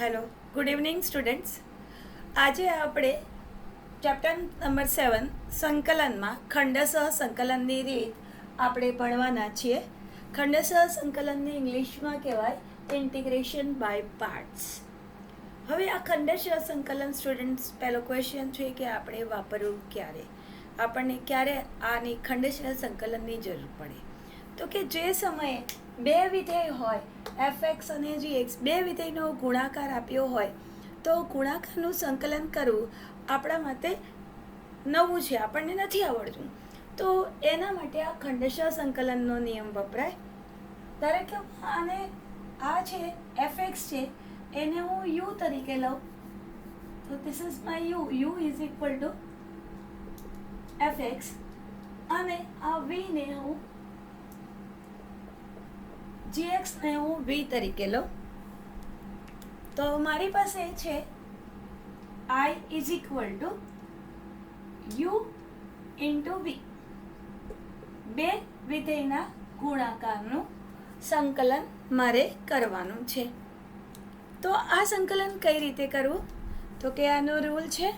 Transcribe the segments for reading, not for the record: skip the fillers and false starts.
Hello, good evening students. આજે આપણે chapter number 7 સંકલનમાં ખંડશઃ સંકલનની રીત આપણે ભણવાના છીએ. ખંડશઃ સંકલનની ઇંગ્લિશમાં કહેવાય ઇન્ટિગ્રેશન બાય પાર્ટ્સ. હવે આ ખંડશઃ સંકલન સ્ટુડન્ટ્સ પહેલો ક્વેશ્ચન છે કે આપણે વાપરવું ક્યારે, આપણને ક્યારે આની ખંડશઃ સંકલનની જરૂર પડે. તો કે જે સમયે બે વિધેય હોય fx અને gx, બે વિધેયનો ગુણાકાર આપ્યો હોય તો ગુણાકારનું સંકલન કરવું આપણા માટે નવું છે, આપણને નથી આવડતું. તો એના માટે આ ખંડશઃ સંકલનનો નિયમ વપરાય. ધારો કે આને આ છે fx છે, એને હું u તરીકે લઉં તો this is my u is equal two fx અને આ v ને હું gx ને હું v તરીકે લઉં તો મારી પાસે છે I is equal two u into v. બે વિધેયના ગુણાકારનું સંકલન મારે કરવાનું છે. તો આ સંકલન કઈ રીતે કરવું? તો કે આનો રૂલ છે,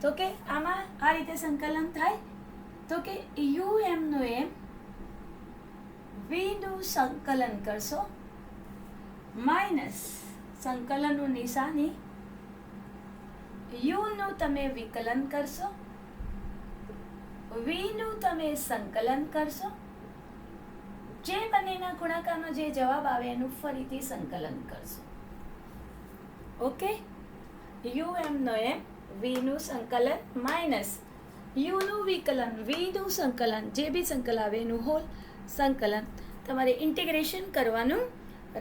તો કે આમાં આ રીતે સંકલન થાય તો કે u એમનું એમ વીનું સંકલન કરશો માઇનસ સંકલનનું નિશાની યુનું તમે વિકલન કરશો, વીનું તમે સંકલન કરશો, જે બંનેના ગુણાકારનો જે જવાબ આવે એનું ફરીથી સંકલન કરશો. ઓકે, યુ એમનો એમ વીનું સંકલન માઇનસ યુનું વિકલન, વીનું સંકલન, જે બી સંકલન આવે એનું હોલ સંકલન તમારે ઇન્ટિગ્રેશન કરવાનું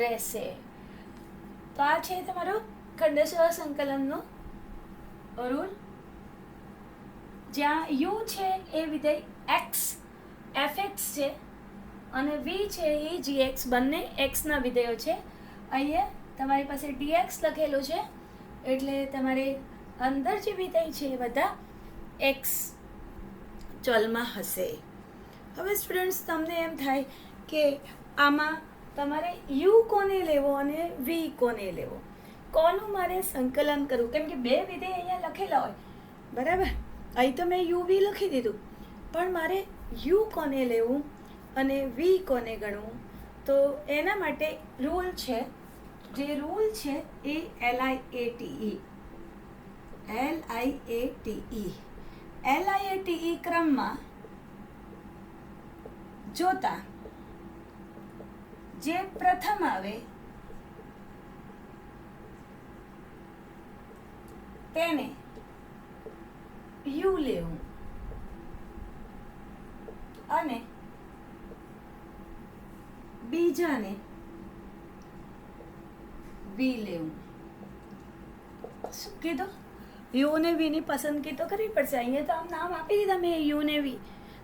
રહેશે. તો આ છે તમારો ખંડશઃ સંકલનનો રૂલ. જ્યાં u છે એ વિધેય x fx છે અને v છે એ gx, બંને x ના વિધેયો છે. અહીંયા તમારી પાસે dx લખેલું છે એટલે તમારે અંદર જે વિધેય છે એ બધા x ચલમાં હશે. હવે સ્ટુડન્ટ્સ તમને એમ થાય કે આમાં તમારે u કોને લેવો અને v કોને લેવો, કોનું મારે સંકલન કરવું, કેમ કે બે વિધેય અહીંયા લખેલા હોય, બરાબર. અહીં તો મેં u v લખી દીધું, પણ મારે u કોને લેવું અને v કોને ગણવું. તો એના માટે રૂલ છે, જે રૂલ છે એ LIATE ક્રમમાં જોતા જે પ્રથમ આવે તેને u લેવું અને બીજાને v લેવું. શું કીધું? u ને v ની પસંદગી તો કરવી પડશે. અહીંયા તો આમ નામ આપી દીધા મેં u ને v,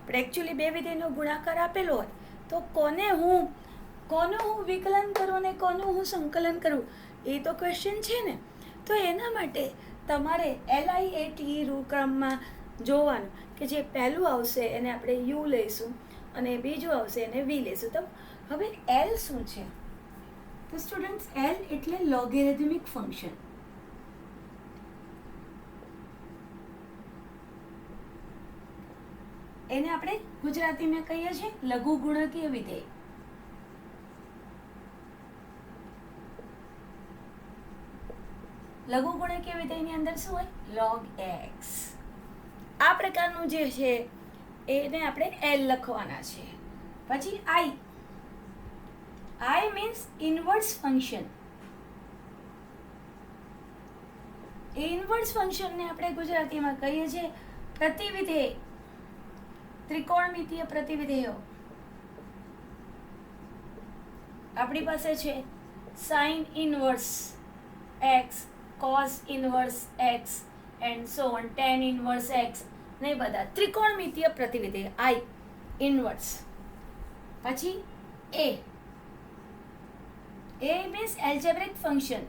પણ એકચ્યુઅલી બે વિધેયનો ગુણાકાર આપેલો હોય તો કોનું હું વિકલન કરું અને કોનું હું સંકલન કરું એ તો ક્વેશ્ચન છે ને. તો એના માટે તમારે LIATE ક્રમમાં જોવાનું કે જે પહેલું આવશે એને આપણે u લઈશું અને બીજું આવશે એને v લઈશું. તો હવે L શું છે? તો સ્ટુડન્ટ્સ L એટલે લોગેરિધમિક ફંક્શન. એને આપણે ગુજરાતીમાં કહીએ છીએ લઘુ ગુણકીય વિધેય. લઘુ ગુણકીય વિધેયની અંદર શું હોય? log x. આ પ્રકારનું જે છે એને આપણે L લખવાના છે. પછી I means inverse function. A inverse ફંક્શનને આપણે ગુજરાતીમાં કહીએ છીએ પ્રતિવિધેય, ત્રિકોણમિતીય પ્રતિવિધેયો. આપણી પાસે છે sin inverse x, cos inverse x and so on, tan inverse x ને બધા ત્રિકોણમિતીય પ્રતિવિધેય I ઇન્વર્સ. પછી A means algebraic function.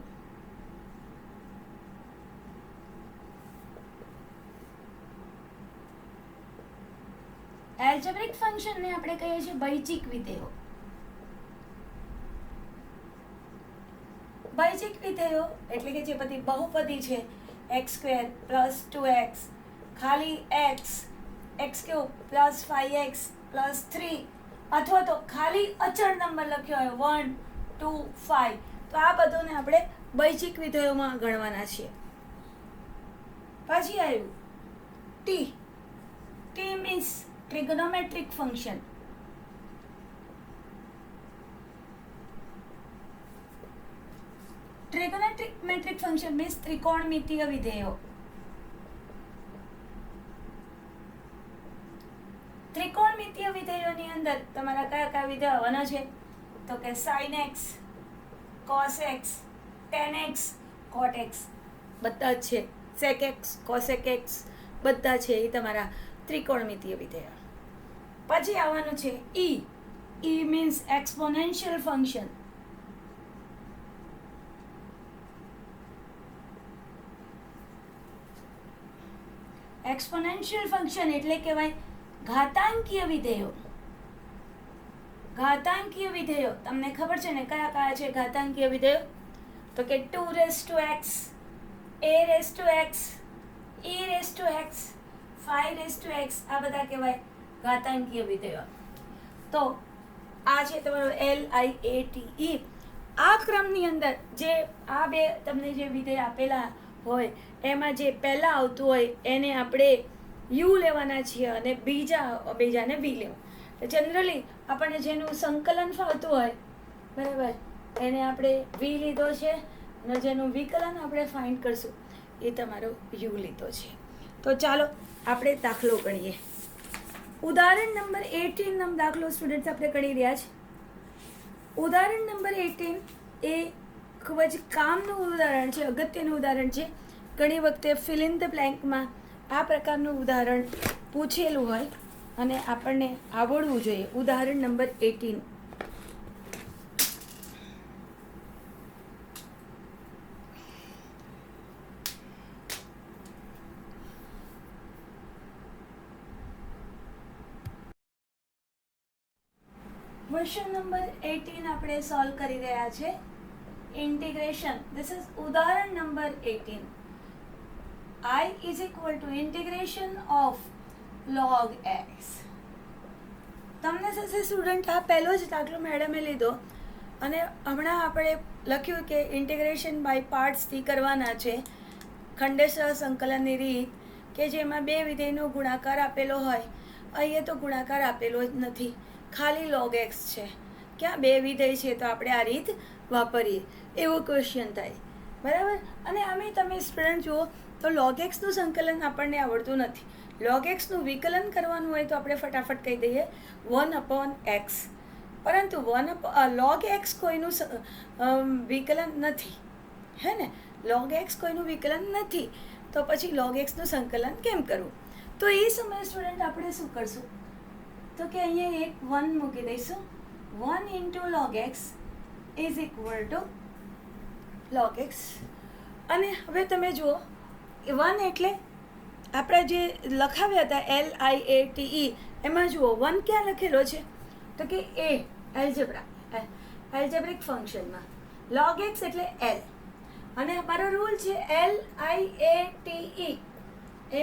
Algebraic ફંક્શનને આપણે કહીએ છીએ બૈજિક વિધેયો. બાહ્યિક વિધેયો એટલે કે જે બધી બહુપદી છે x² + 2x ખાલી x³ + 5x + 3 અથવા તો ખાલી અચળ નંબર લખ્યો હોય 1 2 5 તો આ બધુંને આપણે બાહ્યિક વિધેયોમાં ગણવાના છીએ. પછી આવ્યું t means trigonometric function. Trigonometric function means ત્રિકોણમિતીય વિધેયો. ત્રિકોણમિતીય વિધેયોની અંદર તમારા કયા કયા વિધેયો આવવાના છે તો કે sin x, cos x, tan x, cot x બધા જ છે. sec x, cosec x બધા છે એ તમારા ત્રિકોણમિતીય વિધેયો. પછી આવવાનું છે e means exponential function. Exponential function એટલે કહેવાય ઘાતાંકીય વિધેયો. ઘાતાંકીય વિધેયો તમને ખબર છે ને કયા કયા છે ઘાતાંકીય વિધેયો? તો કે 2x, ax, ex, 5x આ બધા કહેવાય ઘાતાંકીય વિધેયો. તો આ છે તમારો LIATE. આ ક્રમની અંદર જે આ બે તમને જે વિધેય આપેલા હોય એમાં જે પહેલાં આવતું હોય એને આપણે યુ લેવાના છીએ અને બીજાને વી લેવા. તો જનરલી આપણને જેનું સંકલન ફાવતું હોય બરાબર એને આપણે વી લીધો છે અને જેનું વિકલન આપણે ફાઇન્ડ કરશું એ તમારો યુ લીધો છે. તો ચાલો આપણે દાખલો ગણીએ. ઉદાહરણ નંબર 18 દાખલો સ્ટુડન્ટ્સ આપણે ગણી રહ્યા છે. ઉદાહરણ નંબર 18 એ ખૂબ જ કામનું ઉદાહરણ છે, અગત્યનું ઉદાહરણ છે. ઘણી વખતે ફિલ ઇન ધ બ્લેન્કમાં આ પ્રકારનું ઉદાહરણ પૂછેલું હોય અને આપણને આવડવું જોઈએ. ઉદાહરણ નંબર 18. ક્વેશ્ચન નંબર 18 આપણે સોલ્વ કરી રહ્યા છે. ઇન્ટિગ્રેશન. ધીસ ઇઝ ઉદાહરણ number 18. I is equal to integration of log x. તમને થશે સ્ટુડન્ટ આ પહેલો જ દાખલો મેડમે લીધો અને હમણાં આપણે લખ્યું કે ઇન્ટિગ્રેશન બાય પાર્ટ્સથી કરવાના છે. ખંડેસર સંકલનની રીત કે જેમાં બે વિધેયનો ગુણાકાર આપેલો હોય. અહીંયા તો ગુણાકાર આપેલો જ નથી, ખાલી log x છે. ક્યાં બે વિધેય છે તો આપણે આ રીત વાપરીએ એવો ક્વેશ્ચન થાય બરાબર. અને આમે તમે સ્ટુડન્ટ જુઓ તો log x નું સંકલન આપણને આવડતું નથી. log x નું વિકલન કરવાનું હોય તો આપણે ફટાફટ કહી દઈએ 1/x. પરંતુ log x કોઈનું વિકલન નથી, હે ને? log x કોઈનું વિકલન નથી તો પછી log x નું સંકલન કેમ કરવું? તો એ સમયે સ્ટુડન્ટ આપણે શું કરશું તો કે અહીંયા એક 1 મૂકી દઈશું. 1 × log x is equal two log x. અને હવે તમે જુઓ 1 એટલે આપણે જે લખાવ્યા હતા LIATE એમાં જુઓ 1 ક્યાં લખેલો છે તો કે એલ્જેબ્રિક ફંક્શનમાં. log x એટલે L અને અમારો રૂલ છે LIATE.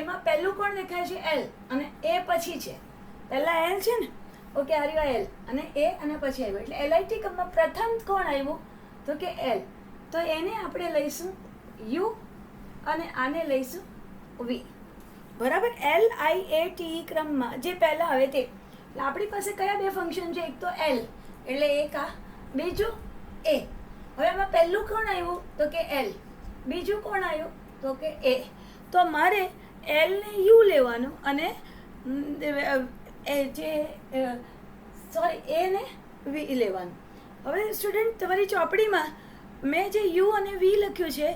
એમાં પહેલું કોણ દેખાય છે? L અને એ પછી છે. પહેલાં L છે ને, ઓકે આવ્યો L અને એ અને પછી આવ્યો એટલે LIT કમમાં પ્રથમ કોણ આવ્યું તો કે L. તો એને આપણે લઈશું U અને આને લઈશું V બરાબર. LIATE ક્રમમાં જે પહેલાં આવે તે આપણી પાસે કયા બે ફંક્શન છે? એક તો L એટલે એક આ, બીજું A. હવે આમાં પહેલું કોણ આવ્યું તો કે L, બીજું કોણ આવ્યું તો કે A. તો મારે L ને U લેવાનું અને એ ને V લેવાનું. હવે સ્ટુડન્ટ તમારી ચોપડીમાં મેં જે U અને V લખ્યું છે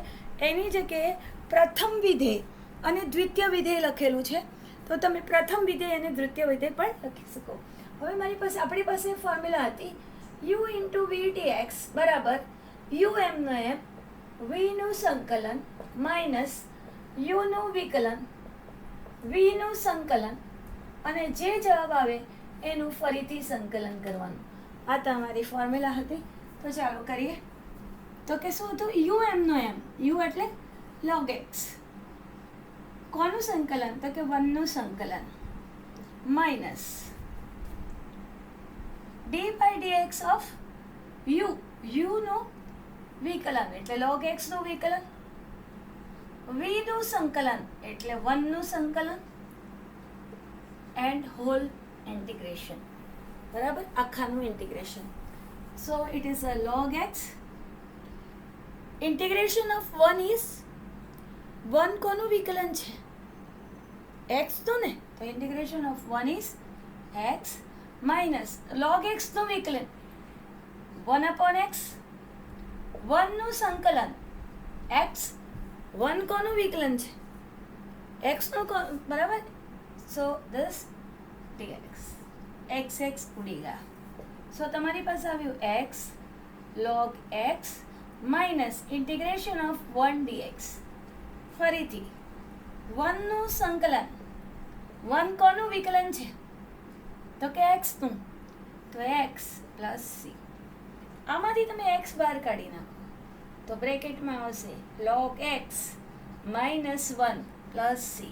એની જગ્યાએ પ્રથમ વિધેય અને દ્વિતીય વિધેય લખેલું છે. તો તમે પ્રથમ વિધેય અને દ્વિતીય વિધેય પણ લખી શકો. હવે આપણી પાસે ફોર્મ્યુલા હતી U × V dx બરાબર U નો એમ V નું સંકલન માઇનસ U નું વિકલન V નું સંકલન અને જે જવાબ આવે એનું ફરીથી સંકલન કરવાનું. આ તમારી ફોર્મ્યુલા હતી. તો ચાલો કરીએ. તો કે શું હતું? યુ એમનો એમ. યુ એટલે log x. કોનું સંકલન? તો કે 1 નું સંકલન minus d by dx of you. You નું વિકલન એટલે log x નું વિકલન, v નું સંકલન એટલે 1 નું સંકલન એન્ડ હોલ ઇન્ટિગ્રેશન. બરાબર, આખાનું integration. So it is a log x. Integration of 1 is 1 કોનું વિકલન છે? x નું ને, તો integration of 1 is x minus log x નું વિકલન 1 upon x. 1 નું સંકલન x. 1 કોનું વિકલન છે? x નું. બરાબર. સો ધસ dx. x ઉડી ગયા. સો તમારી પાસે આવ્યું x log x minus integration of 1 dx. ફરીથી 1 નું સંકલન. 1 કોનું વિકલન છે? તો કે x નું. તો x પ્લસ c. આમાંથી તમે x બહાર કાઢી નાખો તો બ્રેકેટમાં આવશે log x minus 1 plus c.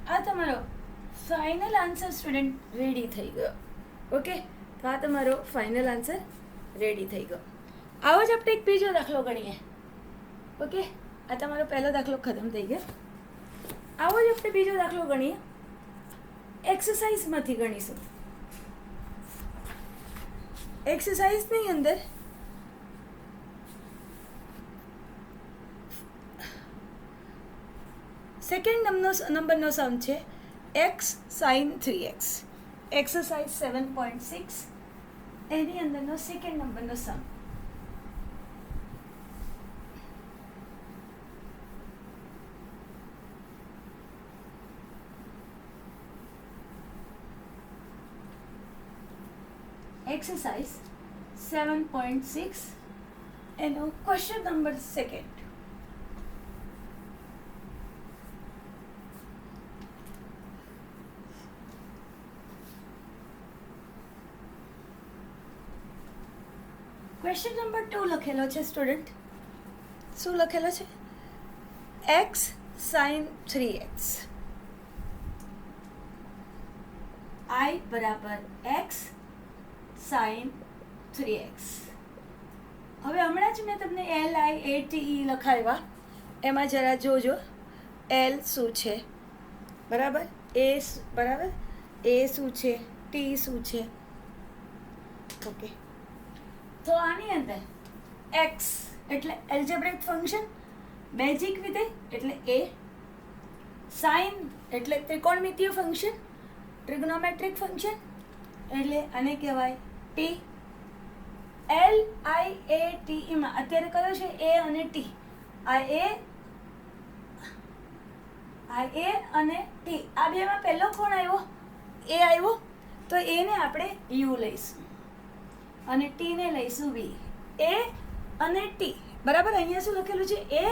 આ તમારો ફાઇનલ આન્સર સ્ટુડન્ટ રેડી થઈ ગયો. ઓકે, તો આ તમારો ફાઇનલ આન્સર રેડી થઈ ગયો. આવો જ આપણે એક બીજો દાખલો ગણીએ. ઓકે, આ તમારો પહેલો દાખલો ખતમ થઈ ગયો. આવો જ આપણે બીજો દાખલો ગણીએ. એક્સરસાઇઝમાંથી ગણીશું. એક્સરસાઇઝની અંદર સેકન્ડ નંબરનો સમ છે x sin 3x. એક્સરસાઇઝ 7.6 એની અંદરનો સેકન્ડ નંબરનો સમ. એક્સરસાઇઝ 7.6 એનો question number second. Question number 2 લખેલો છે સ્ટુડન્ટ. શું લખેલો છે? x sin 3x. I બરાબર x sin 3x. હવે હમણાં જ મેં તમને LIATE લખાવ્યા, એમાં જરા જોજો L શું છે, બરાબર, બરાબર, A શું છે, T શું છે. ઓકે, તો આની અંદર x એટલે એલ્જેબ્રિક ફંક્શન, બેઝિક વિધેય એટલે a, સાઇન એટલે ત્રિકોણમિતીય ફંક્શન, ટ્રિગ્નોમેટ્રિક ફંક્શન એટલે આને કહેવાય t. LIATE માં અત્યારે કયો છે? a અને t. આ a અને t, આ બેમાં પહેલો કોણ આવ્યો? a આવ્યો. તો a ને આપણે u લઈશું અને t ને લઈશું v. a અને t, બરાબર. અહીંયા શું લખેલું છે? a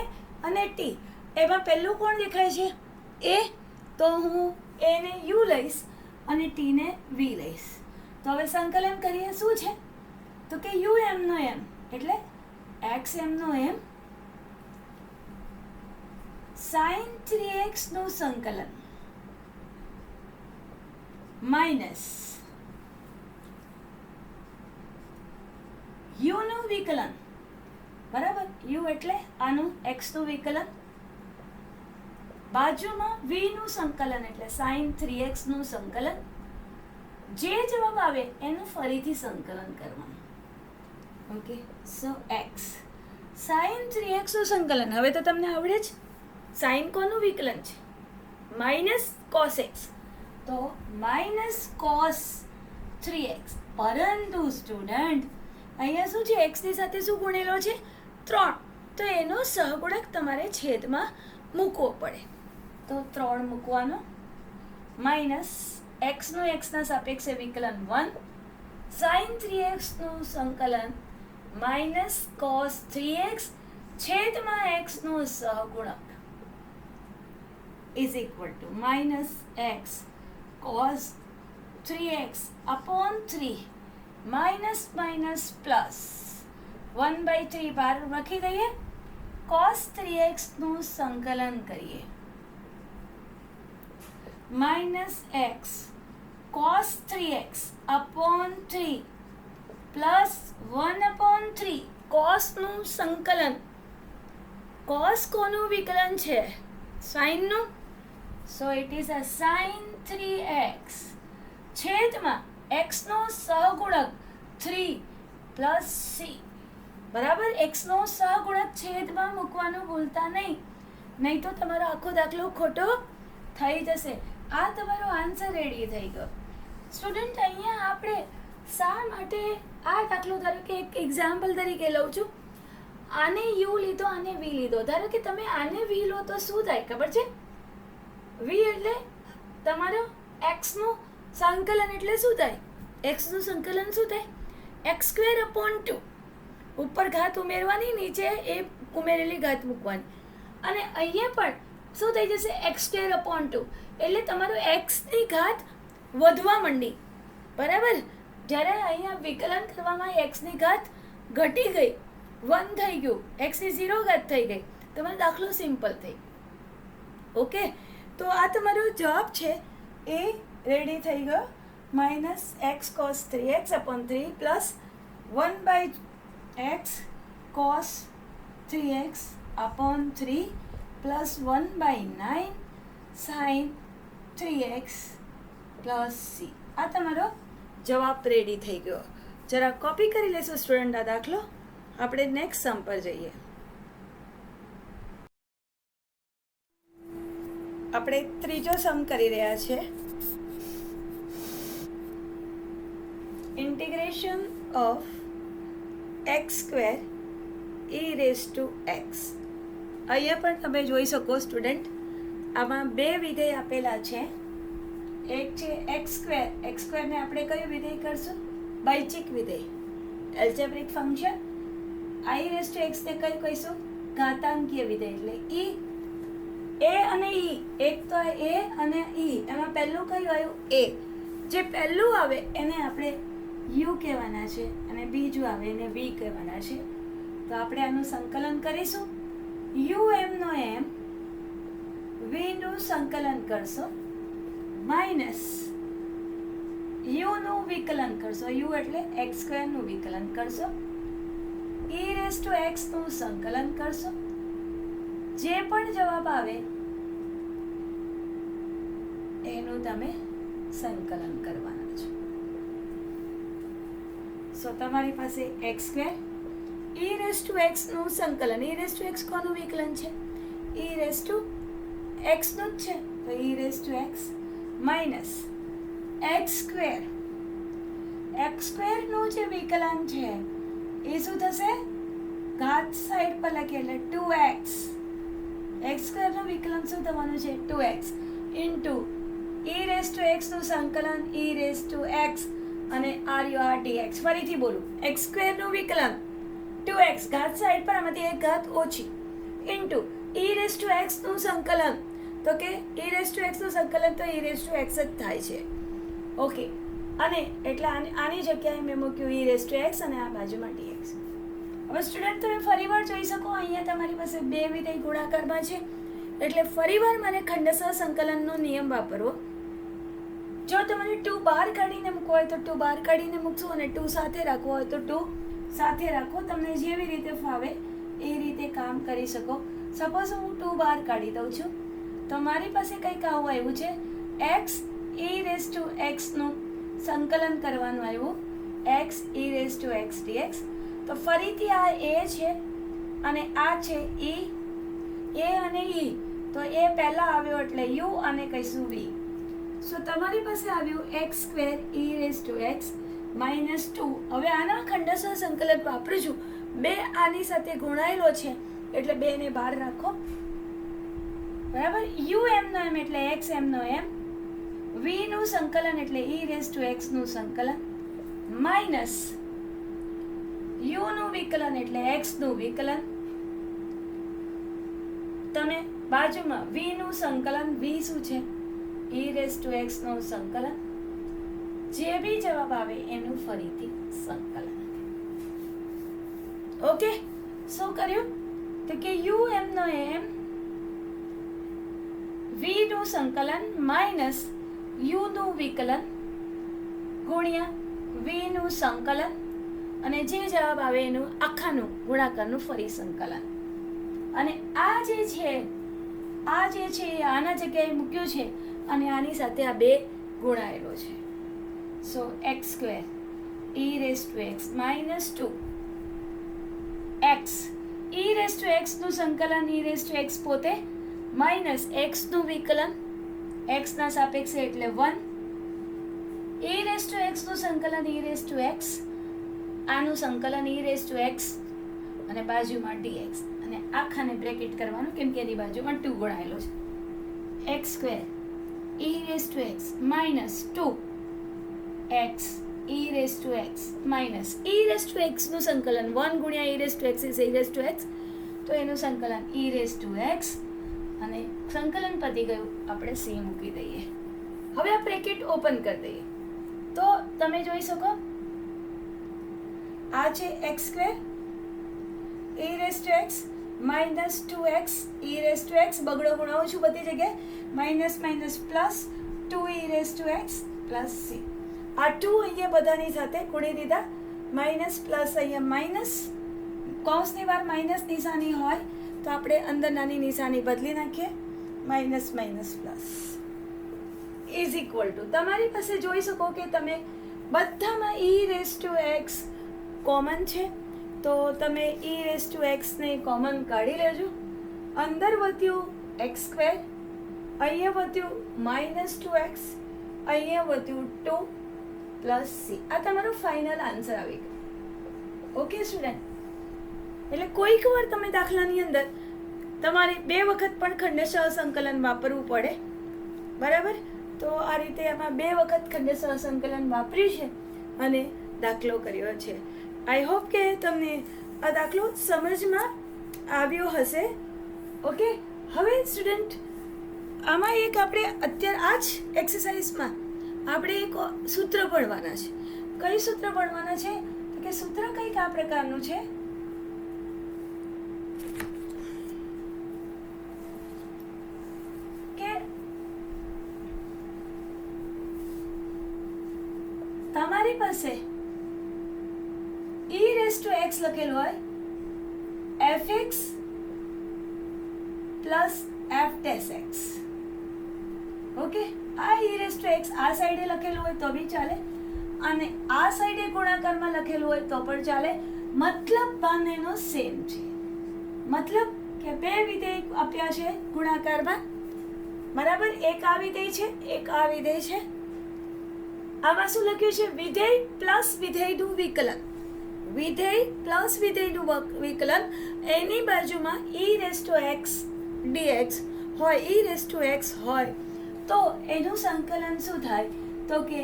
અને t. એમાં પહેલું કોણ દેખાય છે? a. તો હું a ને u લઈશ અને t ને v લઈશ. તો હવે સંકલન કરીએ. શું છે? તો કે u m નો m એટલે x m નો m sin 3x નું સંકલન માઇનસ u નું વિકલન, બરાબર. u એટલે આનું x નું વિકલન, બાજુમાં v નું સંકલન એટલે sin 3x નું સંકલન. જે જવાબ આવે એનું ફરીથી સંકલન કરવાનું. ઓકે, સો x sin 3x નું સંકલન. હવે તો તમને આવડે જ. sin કોનું વિકલન છે? Minus cos x. તો માઇનસ cos 3x. પરંતુ સ્ટુડન્ટ અહીંયા શું છે? x ની સાથે શું ગુણેલો છે? 3. તો એનો સહગુણક તમારે છેદમાં મૂકવો પડે. તો 3 મૂકવાનો માઇનસ x નું x ના સાપેક્ષે વિકલન 1, sin 3x નું સંકલન માઇનસ cos 3x છેદમાં x નું સહગુણક is equal to minus x cos 3x upon 3 minus minus plus 1/3 બહાર લખી દઈએ. cos 3x નું સંકલન કરીએ. Minus x cos 3x upon 3 plus 1/3 cos નું સંકલન. cos કોનું વિકલન છે? sin નું. સો it is a sin 3x છેદમાં x નો સહગુણક 3 પ્લસ c. બરાબર, x નો સહગુણક છેદમાં મૂકવાનું ભૂલતા નહીં તો તમારો આખો દાખલો ખોટો થઈ જશે. આ તમારો આન્સર રેડી થઈ ગયો. સ્ટુડન્ટ, અહીંયા આપણે શા માટે આ દાખલો, ધારો કે એક એક્ઝામ્પલ તરીકે લઉં છું. આને યુ લીધો, આને વી લીધો. ધારો કે તમે આને વી લો તો શું થાય ખબર છે? વી એટલે તમારો એક્સનું સંકલન. એટલે શું થાય? એક્સનું સંકલન શું થાય? x²/2. ઉપર ઘાત ઉમેરવાની, નીચે એ ઉમેરેલી ઘાત મૂકવાની. અને અહીંયા પણ શું થઈ જશે? x²/2. એટલે તમારો એક્સની ઘાત વધવા માંડી. બરાબર, જ્યારે અહીંયા વિકલન કરવામાં એક્સની ઘાત ઘટી ગઈ, 1 થઈ ગયું, એક્સની 0 ઘાત થઈ ગઈ, તમારો દાખલો સિમ્પલ થઈ. ઓકે, તો આ તમારો જવાબ છે એ રેડી થઈ ગયો. Minus x cos 3x/3 plus 1/x cos 3x/3 plus 1/9 sin 3x plus c. આ તમારો જવાબ રેડી થઈ ગયો. જરા કોપી કરી લેશો સ્ટુડન્ટ આ દાખલો. આપણે નેક્સ્ટ સમ પર જઈએ. આપણે ત્રીજો સમ કરી રહ્યા છે. Integration of x² e⁻x. અહીંયા પણ તમે જોઈ શકો સ્ટુડન્ટ, આમાં બે વિધેય આપેલા છે. એક છે x². x²ને આપણે કયું વિધેય કરશું? બૈચિક વિધેય, એલ્જેબ્રિક ફંક્શન. i⁻x ને કયું કહીશું? ઘાતાંકીય વિધેય. એટલે a અને e, એક તો a અને e, એમાં પહેલું કયું આવ્યું? a. જે પહેલું આવે એને આપણે u કહેવાના છે અને બીજું આવે એને v કહેવાના છે. તો આપણે આનું સંકલન કરીશું. u નો m, v નું સંકલન કરશો, માઇનસ u નું વિકલન કરશો. u એટલે x² નું વિકલન કરશો, e⁻x નું સંકલન કરશો. જે પણ જવાબ આવે એનું તમે સંકલન કરવાના છો. સો તમારી પાસે x² e⁻x નું સંકલન. e⁻x કોનું વિકલન છે? e⁻x નું જ છે. તો e⁻x માઇનસ x². x² નું જે વિકલન છે એ શું થશે? ઘાત સાઈડ પર લખીએ એટલે 2x. x² નું વિકલન શું થવાનું છે? 2x ઇન્ટુ e⁻x નું સંકલન e⁻x અને r dx. ફરીથી બોલું, x² નું વિકલન 2x, ઘાત સાઈડ પર આમાંથી એક ઘાત ઓછી, ઇન્ટુ e⁻x નું સંકલન. તો કે e⁻x નું સંકલન તો e⁻x જ થાય છે. ઓકે, અને એટલે આની જગ્યાએ મેં મૂક્યું e⁻x અને આ બાજુમાં dx. હવે સ્ટુડન્ટ તમે ફરીવાર જોઈ શકો, અહીંયા તમારી પાસે બે વિધેય ગુણાકારમાં છે. એટલે ફરીવાર મારે ખંડસહ સંકલનનો નિયમ વાપરવો. જો તમારે 2 બહાર કાઢીને મૂકવો હોય તો 2 બહાર કાઢીને મૂકશો, અને 2 સાથે રાખવો હોય તો 2 સાથે રાખો. તમને જેવી રીતે ફાવે એ રીતે કામ કરી શકો. સપોઝ હું 2 બહાર કાઢી દઉં છું તો મારી પાસે કંઈક આવું આવ્યું છે. x e⁻x નું સંકલન કરવાનું આવ્યું, x e⁻x dx. તો ફરીથી આ a છે અને આ છે e. a અને e, તો a પહેલા આવ્યો એટલે u અને કહીશું v. સો તમારી પાસે આવ્યું x² e⁻x માઇનસ 2. હવે આના ખંડસહ સંકલન વાપરું છું. 2 આની સાથે ગુણાયેલો છે એટલે 2 ને બહાર રાખો. બરાબર, u નો m એટલે x નો m, v નું સંકલન એટલે e⁻x નું સંકલન, માઇનસ u નું વિકલન એટલે x નું વિકલન. તમે બાજુમાં v નું સંકલન, v શું છે? e⁻x નું સંકલન. જે બી જવાબ આવે એનું ફરીથી સંકલન. ઓકે, શું કર્યું તો કે યુ એમનો એમ વીનું સંકલન માઇનસ યુનું વિકલન ગુણ્યા વીનું સંકલન અને જે જવાબ આવે એનું આખાનું ગુણાકારનું ફરી સંકલન. અને આ જે છે એ આના જગ્યાએ મૂક્યું છે અને આની સાથે આ બે ગુણાયેલો છે. So x square e raise to x minus 2 x e raise to એક્સનું સંકલન ઈ રેસ ટુ એક્સ પોતે માઇનસ એક્સનું વિકલન એક્સના સાપેક્ષે એટલે 1 ઈ રેસ ટુ એક્સનું સંકલન ઈ રેસ ટુ એક્સ આનું સંકલન ઈ રેસ ટુ એક્સ અને બાજુમાં dx અને આખાને બ્રેકેટ કરવાનું કેમ કે એની બાજુમાં 2 ગણાયેલો છે. X square e raise to x minus 2 x e raise to x minus e raise to એક્સનું સંકલન 1 ગુણ્યા e raise to x is e raise to x, તો એનું સંકલન ઈ રેસ ટુ એક્સ અને સંકલન પતી ગયું, આપણે સી મૂકી દઈએ. હવે આ બ્રેકેટ ઓપન કરી દઈએ તો તમે જોઈ શકો આ છે x square e raise to x minus 2x e raise to x, બગડો ગુણાવું છું બધી જગ્યાએ, minus minus plus 2 e raise to x plus C. આ 2 અહીંયા બધાની સાથે ગુણી દીધા, માઇનસ પ્લસ અહીંયા માઇનસ, કૌંસની વાર માઇનસ નિશાની હોય તો આપણે અંદર નાની નિશાની બદલી નાખીએ, minus minus plus is equal two, તમારી પાસે જોઈ શકો કે તમે બધામાં ઈ રેસ ટુ એક્સ કોમન છે તો તમે ઈ રેસ ટુ એક્સને કોમન કાઢી લેજો. અંદર વધ્યું એક્સ સ્ક્વેર, અહીંયા વધ્યું માઇનસ 2x, અહીંયા વધ્યું 2 પ્લસ સી. આ તમારો ફાઇનલ આન્સર આવી ગયો. ઓકે સ્ટુડન્ટ, એટલે કોઈક વાર તમે દાખલાની અંદર તમારે 2 વખત પણ ખંડેશ સંકલન વાપરવું પડે, બરાબર? તો આ રીતે આમાં 2 વખત ખંડેશ સંકલન વાપર્યું છે અને દાખલો કર્યો છે. આઈ હોપ કે તમને આ દાખલો સમજમાં આવ્યો હશે. ઓકે, હવે સ્ટુડન્ટ આમાં એક આપણે અત્યારે આ જ એક્સરસાઇઝમાં આપણે એક સૂત્ર ભણવાના છે. કઈ સૂત્ર ભણવાના છે કે સૂત્ર કંઈક આ પ્રકારનું છે કે તમારી પાસે ઈ રેસ ટુ એક્સ લખેલું હોય fx plus f dash x. Okay, આ ઈ રેસ ટુ એક્સ આ સાઈડે લખેલું હોય તો બી ચાલે અને આ સાઈડે ગુણાકારમાં લખેલું હોય તો પણ ચાલે, મતલબ બંનેનો સેમ છે. મતલબ કે બે વિધેય આપ્યા છે ગુણાકારમાં, બરાબર? એક આ વિધેય છે, એક આ વિધેય છે. આમાં શું લખ્યું છે? વિધેય પ્લસ વિધેયનું વિકલન, વિધેય પ્લસ વિધેયનું વિકલન, એની બાજુમાં e raise to x dx હોય, ઈ રેસ ટુ એક્સ હોય તો એનું સંકલન શું થાય તો કે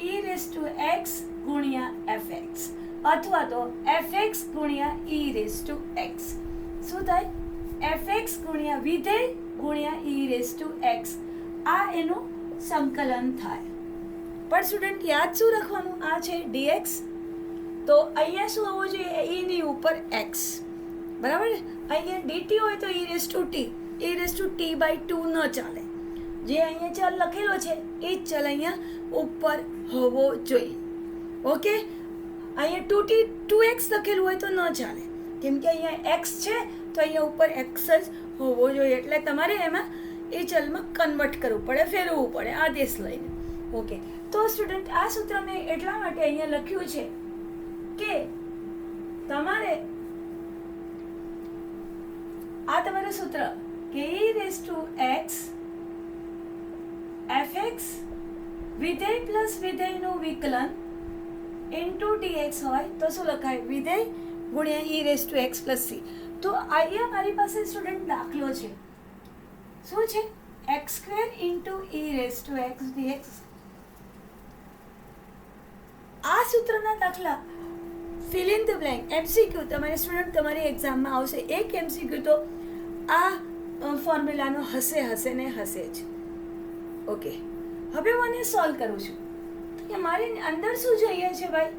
ઈ રેસ ટુ એક્સ ગુણ્યા એફએક્સ અથવા તો એફએક્સ ગુણ્યા ઈ રેસ ટુ એક્સ. શું થાય? એફએક્સ ગુણ્યા વિધેય ગુણ્યા ઈ રેસ ટુ એક્સ, આ એનું સંકલન થાય. પણ સ્ટુડન્ટ યાદ શું રાખવાનું? આ છે ડીએક્સ, તો અહીંયા શું આવવું જોઈએ? ઈની ઉપર એક્સ, બરાબર? અહીંયા ડીટી હોય તો e raise to t, e raise to t by 2 ન ચાલે. જે અહીંયા ચલ લખેલો છે એ જ ચલ અહીંયા ઉપર હોવો જોઈએ. ઓકે, અહીંયા 2x લખેલું હોય તો ન ચાલે કેમ કે અહીંયા x છે તો અહીંયા ઉપર x જ હોવો જોઈએ. એટલે તમારે એમાં એ ચલમાં કન્વર્ટ કરવું પડે, ફેરવવું પડે આદેશ લઈને. ઓકે, તો સ્ટુડન્ટ આ સૂત્ર મેં એટલા માટે અહીંયા લખ્યું છે કે તમારે આ તમારું સૂત્ર કે e raise to x fx વિધેય પ્લસ વિધેયનું વિકલન ઇન્ટુ dx હોય તો શું લખાય? વિધેય ગુણ્યા e raise to x plus C. તો અહીંયા મારી પાસે સ્ટુડન્ટ દાખલો છે. શું છે? X square into e raise to x dx. આ સૂત્રના દાખલા fill in the blank MCQ તમારે સ્ટુડન્ટ તમારી એક્ઝામમાં આવશે. એક એમસીક્યુ તો આ ફોર્મ્યુલાનો હશે ને હશે જ. ઓકે, હવે હું આને સોલ્વ કરું છું કે મારે અંદર શું જોઈએ છે ભાઈ?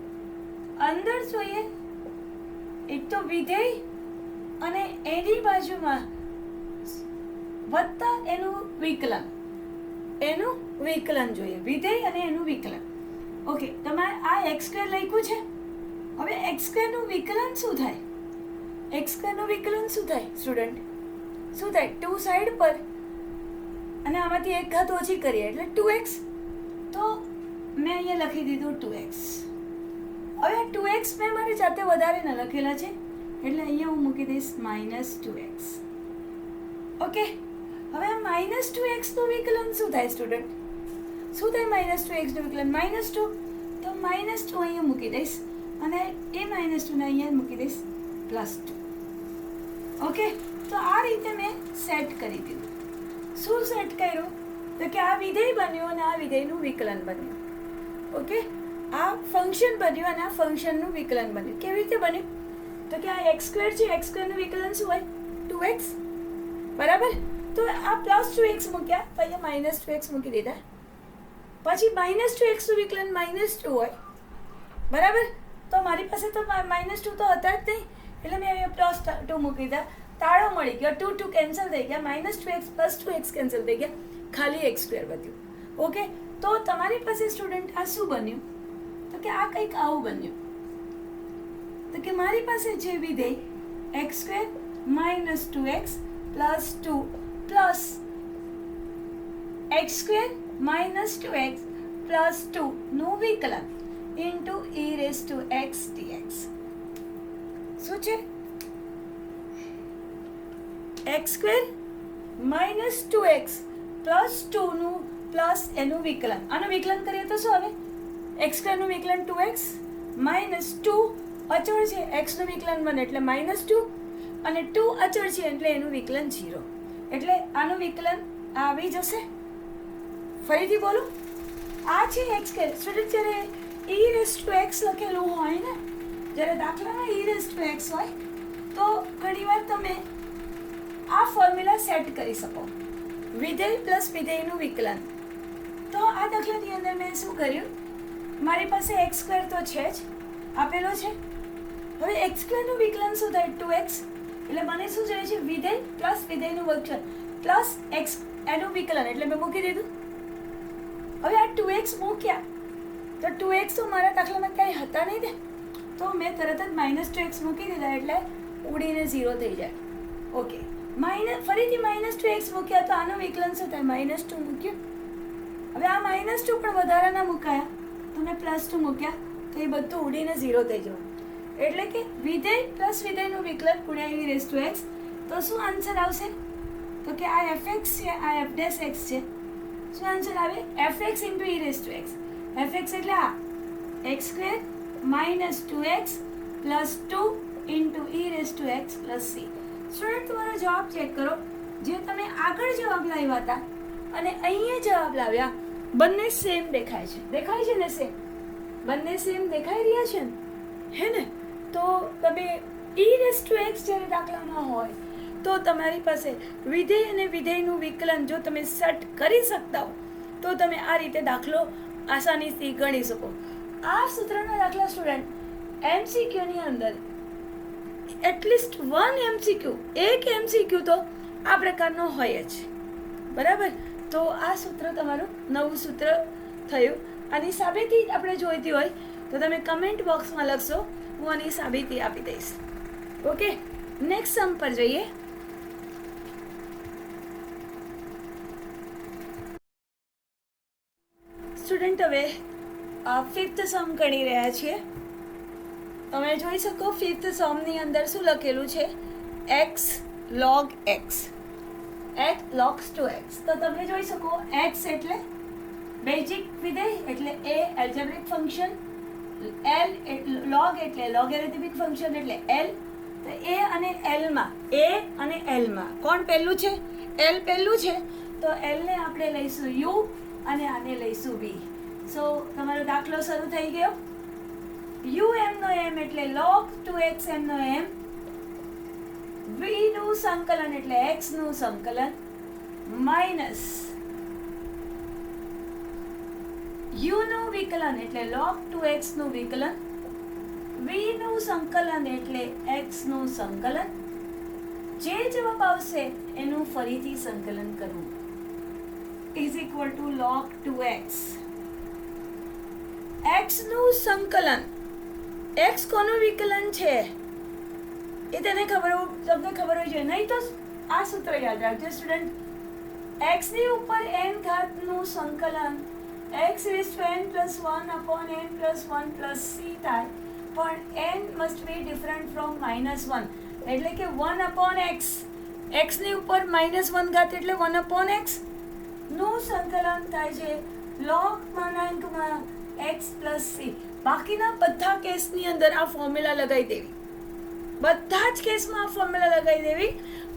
અંદર જોઈએ એક તો વિધેય અને એની બાજુમાં વત્તા એનું વિકલન જોઈએ, વિધેય અને એનું વિકલન. ઓકે, તમારે આ એક્સ સ્ક્વેર લખ્યું છે. હવે એક્સ સ્ક્વેરનું વિકલન શું થાય? એક્સ સ્ક્વેરનું વિકલન શું થાય સ્ટુડન્ટ? શું થાય? 2 સાઈડ પર અને આમાંથી એક ઘાત ઓછી કરીએ એટલે 2x. તો મેં અહીંયા લખી દીધું 2x. હવે 2x મેં મારી જાતે વધારે ન લખેલા છે એટલે અહીંયા હું મૂકી દઈશ -2x. ઓકે, હવે આ -2x નું વિકલન શું થાય સ્ટુડન્ટ? શું થાય -2x નું વિકલન? -2. તો -2 અહીંયા મૂકી દઈશ અને એ -2 ને અહીંયા મૂકી દઈશ +2. ઓકે, તો આ રીતે મેં સેટ કરી દીધું. શું સેટ કર્યું? તો કે આ વિધેય બન્યું અને આ વિધેયનું વિકલન બન્યું. ઓકે, આ ફંક્શન બન્યું અને આ ફંક્શનનું વિકલન બન્યું. કેવી રીતે બન્યું? તો કે આ એક્સ સ્ક્વેર છે, એક્સ સ્ક્વેરનું વિકલન શું હોય? 2x. બરાબર. તો આ +2x મૂક્યા તો અહીંયા -2x મૂકી દીધા. પછી -2x નું વિકલન -2 હોય. બરાબર. તો મારી પાસે તો -2 તો હતા જ નહીં એટલે મેં અહીંયા +2 મૂકી દીધા. તાળો મળી ગયો, 2 કેન્સલ થઈ ગયા, -2x + 2x કેન્સલ થઈ ગયા, ખાલી x સ્ક્વેર વધ્યું. ઓકે, તો તમારી પાસે સ્ટુડન્ટ આ શું બન્યું? તો કે આ કંઈક આવું બન્યું. તો કે મારી પાસે છે વિધેય x square -2x + 2 plus x square -2x + 2 નું વિકલન ઇન્ટુ e⁻x dx. શું છે? x સ્ક્વેર -2x + 2 નું પ્લસ એનું વિકલન. આનું વિકલન કરીએ તો શું આવે? x સ્ક્વેરનું વિકલન 2x -2 અચળ છે, x નું વિકલન 1 એટલે -2 અને 2 અચળ છે એટલે એનું વિકલન 0. એટલે આનું વિકલન આવી જશે. ફરીથી બોલું, આ છે x સ્ક્વેર. સ્ટુડન્ટ જ્યારે e⁻x લખેલું હોય ને, જ્યારે દાખલામાં e⁻x હોય તો ઘણીવાર તમે આ ફોર્મ્યુલા સેટ કરી શકો, વિધેય પ્લસ વિધેયનું વિકલન. તો આ દાખલાની અંદર મેં શું કર્યું? મારી પાસે x સ્ક્વેર તો છે જ, આપેલો છે. હવે x સ્ક્વેરનું વિકલન શું થાય? 2x. એટલે મને શું જોઈએ છે? વિધેય પ્લસ વિધેયનું વિકલન પ્લસ x એનું વિકલન, એટલે મેં મૂકી દીધું. હવે આ 2x મૂક્યા તો 2x તો મારા દાખલામાં કંઈ હતા નહીં ને, તો મેં તરત જ -2x મૂકી દીધા એટલે ઉડીને 0 થઈ જાય. ઓકે, ફરીથી -2x મૂક્યા તો આનું વિકલન શું થાય? -2 મૂક્યું. હવે આ -2 પણ વધારાના મુકાયા તો મેં +2 મૂક્યા તો એ બધું ઉડીને 0 થઈ જવું. એટલે કે વિધેય પ્લસ વિધેયનું વિકલન ગુણ્યા e⁻x. તો શું આન્સર આવશે? તો કે આ fx છે, આ f' x છે. શું આન્સર આવે? fx × e⁻x. fx એટલે આ x square -2x + 2 × e⁻x + c. Student, તમારો જવાબ ચેક કરો. જે તમે આગળ જવાબ લાવ્યા હતા અને અહીંયા જવાબ લાવ્યા, બંને સેમ દેખાય છે. દેખાય છે ને? સેમ. બંને સેમ દેખાઈ રહ્યા છે ને? હે ને? તો તમે e⁻x જ્યારે દાખલામાં હોય તો તમારી પાસે વિધેય અને વિધેયનું વિકલન જો તમે સેટ કરી શકતા હો તો તમે આ રીતે દાખલો આસાનીથી ગણી શકો. આ સૂત્રના દાખલા સ્ટુડન્ટ MCQની અંદર એટલીસ્ટ 1 MCQ, એક MCQ તો આ પ્રકારનો હોય જ. બરાબર. તો આ સૂત્ર તમારું નવું સૂત્ર થયું. આની સાબિતી આપણે જોઈતી હોય તો તમે કમેન્ટ બોક્સમાં લખશો, હું આની સાબિતી આપી દઈશ. ઓકે, નેક્સ્ટ સમ પર જઈએ. સ્ટુડન્ટ, હવે 5th સમ ગણી રહ્યા છીએ. તમે જોઈ શકો 5th સમની અંદર શું લખેલું છે? x log x, x logs to x. તો તમે જોઈ શકો x એટલે બેઝિક વિધેય એટલે a algebraic function, l log એટલે લોગેરિથમિક ફંક્શન એટલે l. તો a અને l માં કોણ પહેલું છે? l પહેલું છે. તો l ને આપણે લઈશું u અને આને લઈશું v. સો તમારો દાખલો શરૂ થઈ ગયો. u m નો m એટલે log 2x m નો m, v નું સંકલન એટલે x નું સંકલન માઇનસ u નું વિકલન એટલે log 2x નું વિકલન, v નું સંકલન એટલે x નું સંકલન. જે જવાબ આવશે એનું ફરીથી સંકલન કરવું is equal two log 2x. x નું સંકલન, x કોનું વિકલન છે એ તમને ખબર હોય છે, નહીં તો આ સૂત્ર યાદ રાખજો સ્ટુડન્ટ. x ની ઉપર n ઘાતનું સંકલન x raised to n plus 1 upon n plus 1 plus c થાય, પણ n must be different from -1, એટલે કે 1 upon x, x ની ઉપર -1 ઘાત એટલે 1 upon x નું સંકલન થાય છે log માનાંકમાં x plus c. બાકીના બધા કેસની અંદર આ ફોર્મ્યુલા લગાવી દેવી, બધા જ કેસમાં આ ફોર્મ્યુલા લગાવી દેવી.